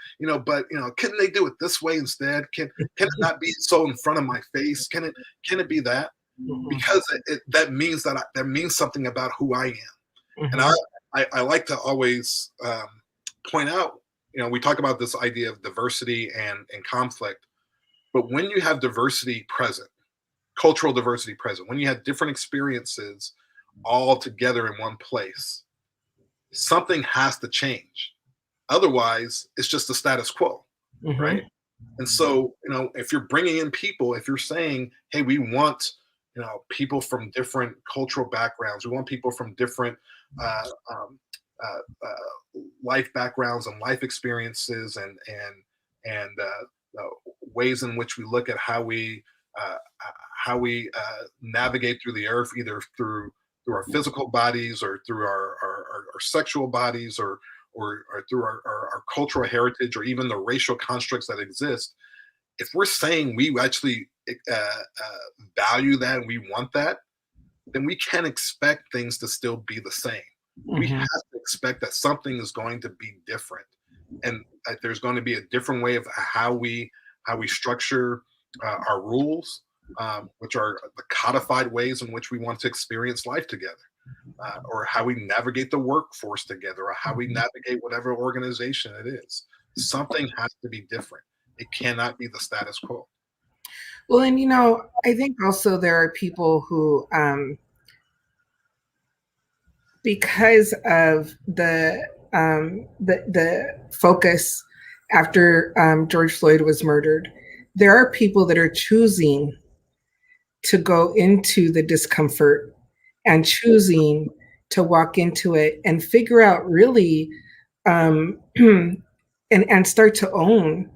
but couldn't they do it this way instead? Can it not be so in front of my face? Can it be that? Mm-hmm. Because that means that means something about who I am. Mm-hmm. And I like to always point out, we talk about this idea of diversity and conflict, but when you have diversity present, cultural diversity present, when you have different experiences all together in one place, something has to change. Otherwise, it's just the status quo, Mm-hmm. right? And so, if you're bringing in people, if you're saying, hey, we want, people from different cultural backgrounds, we want people from different uh, um, life backgrounds and life experiences, and ways in which we look at uh, how we navigate through the earth, either through our physical bodies, or through our sexual bodies, or through our cultural heritage, or even the racial constructs that exist. If we're saying we actually value that and we want that, then we can't expect things to still be the same. We have to expect that something is going to be different, and that there's going to be a different way of how we structure our rules, which are the codified ways in which we want to experience life together, or how we navigate the workforce together, or how we navigate whatever organization it is. Something has to be different. It cannot be the status quo. Well, and I think also there are people who, because of the focus after George Floyd was murdered, there are people that are choosing to go into the discomfort and choosing to walk into it and figure out really and start to own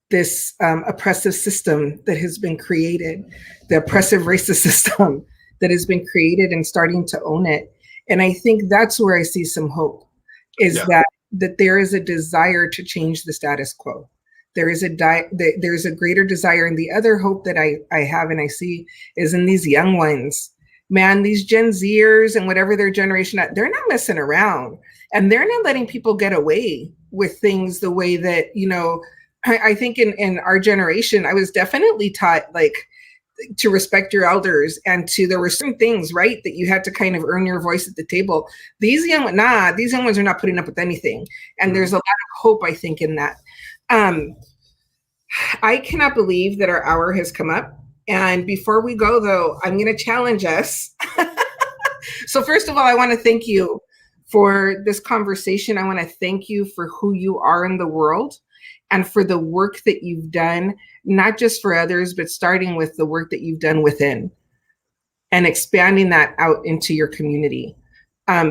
this oppressive system that has been created, the oppressive racist system that has been created, and starting to own it. And I think that's where I see some hope, is that there is a desire to change the status quo. There is there's a greater desire. And the other hope that I have and I see is in these young ones. Man, these Gen Zers and whatever their generation, they're not messing around, and they're not letting people get away with things the way that, I think in our generation, I was definitely taught to respect your elders, and there were certain things, right, that you had to kind of earn your voice at the table. These young ones are not putting up with anything. And there's a lot of hope, I think, in that. I cannot believe that our hour has come up. And before we go, though, I'm going to challenge us. So first of all, I want to thank you for this conversation. I want to thank you for who you are in the world, and for the work that you've done, not just for others, but starting with the work that you've done within and expanding that out into your community,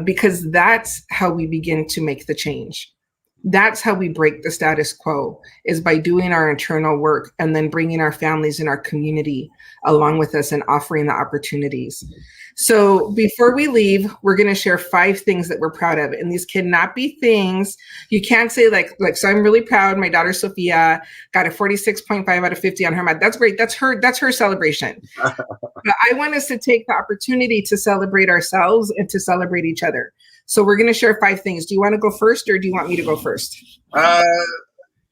because that's how we begin to make the change. That's how we break the status quo, is by doing our internal work and then bringing our families and our community along with us and offering the opportunities. So before we leave, we're going to share 5 things that we're proud of. And these cannot be things you can't say so I'm really proud. My daughter, Sophia, got a 46.5 out of 50 on her math. That's great. That's her celebration. But I want us to take the opportunity to celebrate ourselves and to celebrate each other. So we're going to share 5 things. Do you want to go first, or do you want me to go first?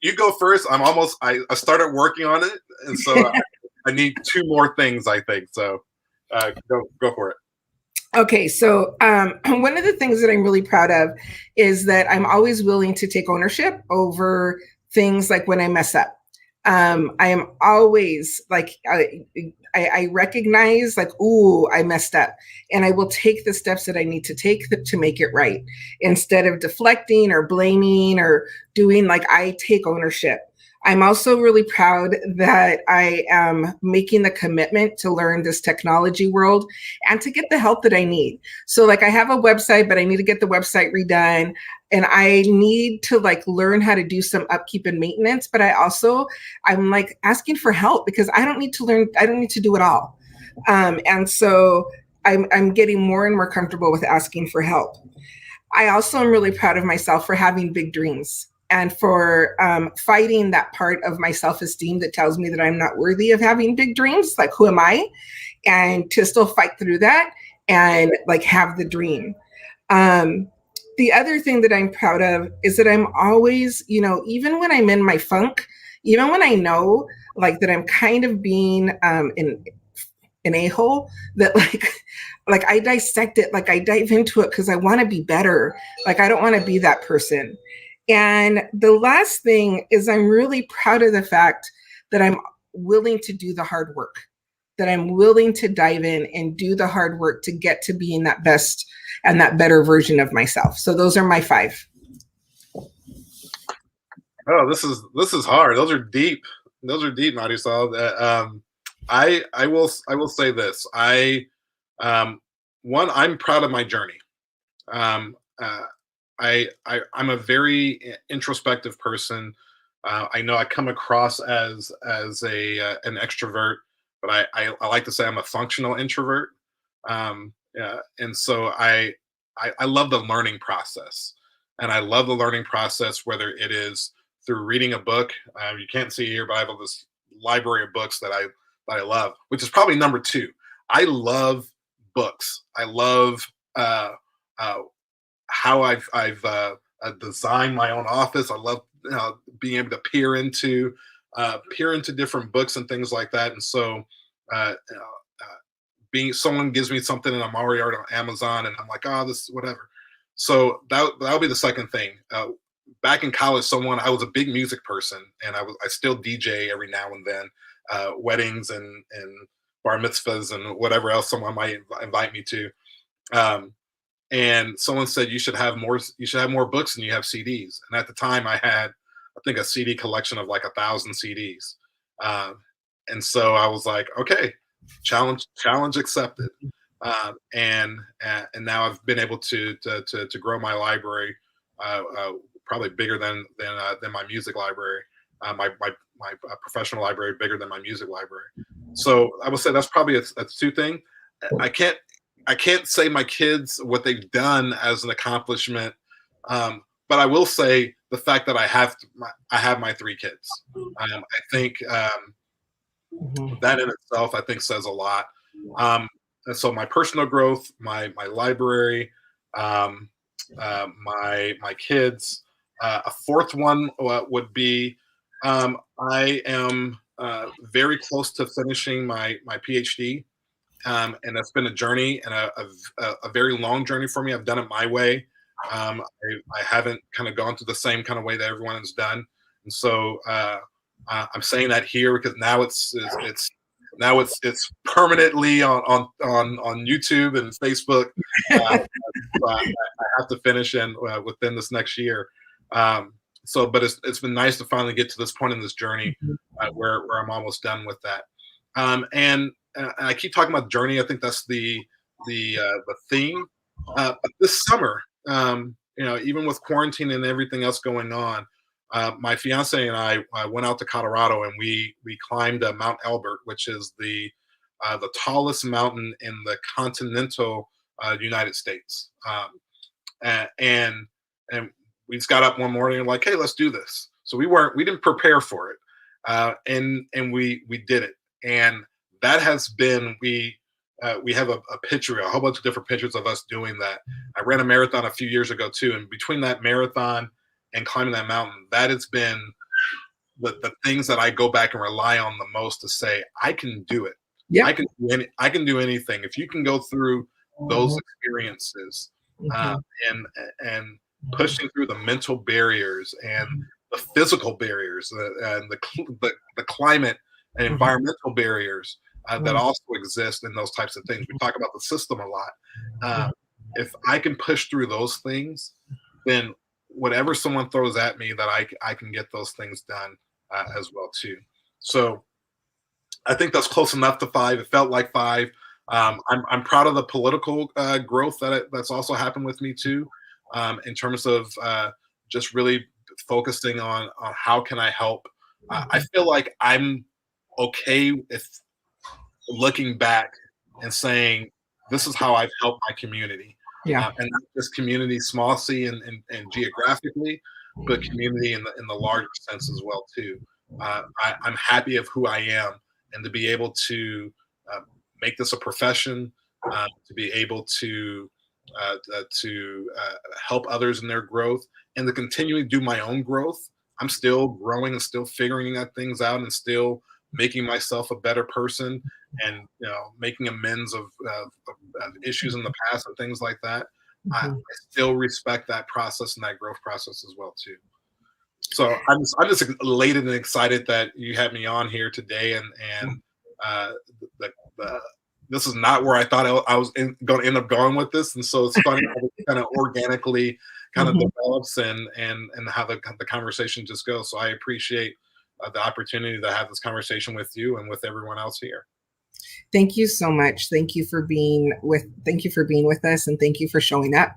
You go first. I started working on it. And so I need 2 more things, I think. So go for it. Okay, so one of the things that I'm really proud of is that I'm always willing to take ownership over things like when I mess up. I am always I recognize ooh, I messed up, and I will take the steps that I need to take to make it right, instead of deflecting or blaming or doing. I take ownership. I'm also really proud that I am making the commitment to learn this technology world and to get the help that I need. So I have a website, but I need to get the website redone, and I need to learn how to do some upkeep and maintenance. But I'm asking for help, because I don't need to do it all. And so I'm getting more and more comfortable with asking for help. I also am really proud of myself for having big dreams, and for fighting that part of my self-esteem that tells me that I'm not worthy of having big dreams. Who am I? And to still fight through that and have the dream. The other thing that I'm proud of is that I'm always, even when I'm in my funk, even when I know that I'm kind of being an a-hole, that I dissect it, I dive into it because I want to be better. I don't want to be that person. And the last thing is, I'm really proud of the fact that I'm willing to do the hard work, that I'm willing to dive in and do the hard work to get to being that best and that better version of myself. So those are my 5. Oh, this is hard. Those are deep. Those are deep, Marisol. I will say this. One, I'm proud of my journey. Um, uh, I'm a very introspective person. I know I come across as a an extrovert, but I like to say I'm a functional introvert. Yeah, and so I love the learning process, and I love the learning process whether it is through reading a book. You can't see here, but I have this library of books that I love, which is probably number two. I love books. I love uh, uh, how I've designed my own office. I love being able to peer into different books and things like that. And so, being someone gives me something and I'm already on Amazon and I'm like, oh, this whatever. So that'll be the second thing. Back in college, I was a big music person, and I still DJ every now and then, weddings and bar mitzvahs and whatever else someone might invite me to. Um, and someone said you should have more books than you have CDs. And at the time, I had I think a CD collection of like 1,000 CDs. Um, and so I was like, okay, challenge accepted. And now I've been able to grow my library, probably bigger than my music library, my professional library bigger than my music library. So I would say that's probably a two thing. I can't I can't say my kids what they've done as an accomplishment, but I will say the fact that I have my three kids. I think that in itself, I think, says a lot. And so my personal growth, my library, um, my kids. A fourth one would be I am very close to finishing my PhD, and that's been a journey and a very long journey for me. I've done it my way. I haven't kind of gone through the same kind of way that everyone has done, and so I'm saying that here because now it's permanently on YouTube and Facebook. So I have to finish in within this next year. But it's been nice to finally get to this point in this journey where I'm almost done with that. And I keep talking about journey. I think that's the theme. But this summer, even with quarantine and everything else going on, my fiance and I went out to Colorado and we climbed Mount Elbert, which is the tallest mountain in the continental United States. And we just got up one morning and like, hey, let's do this. So we didn't prepare for it, and we did it. And that has been we have a picture, a whole bunch of different pictures of us doing that. I ran a marathon a few years ago too, and between that marathon and climbing that mountain, that has been the things that I go back and rely on the most to say I can do it. Yeah, I can do anything if you can go through those experiences, and pushing through the mental barriers and the physical barriers and the climate and environmental barriers that also exist in those types of things. We talk about the system a lot. If I can push through those things, then whatever someone throws at me, that I can get those things done as well too. So I think that's close enough to 5. It felt like 5. I'm proud of the political growth that's also happened with me too, in terms of just really focusing on how can I help. I feel like I'm okay with looking back and saying this is how I've helped my community. And not just community small c and geographically, but community in the larger sense as well too. I'm happy of who I am, and to be able to make this a profession, to be able to help others in their growth, and to continue to do my own growth. I'm still growing and still figuring that things out, and still making myself a better person, and making amends of issues in the past and things like that. I still respect that process and that growth process as well too. So I'm just elated and excited that you had me on here today, and this is not where I thought I was going to end up going with this, and so it's funny how it kind of organically kind of develops and how the conversation just goes. So I appreciate the opportunity to have this conversation with you and with everyone else here. Thank you so much. Thank you for being with us, and thank you for showing up.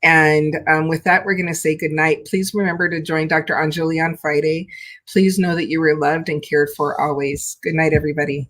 And with that, we're going to say good night. Please remember to join Dr. Anjali on Friday. Please know that you were loved and cared for always. Good night, everybody.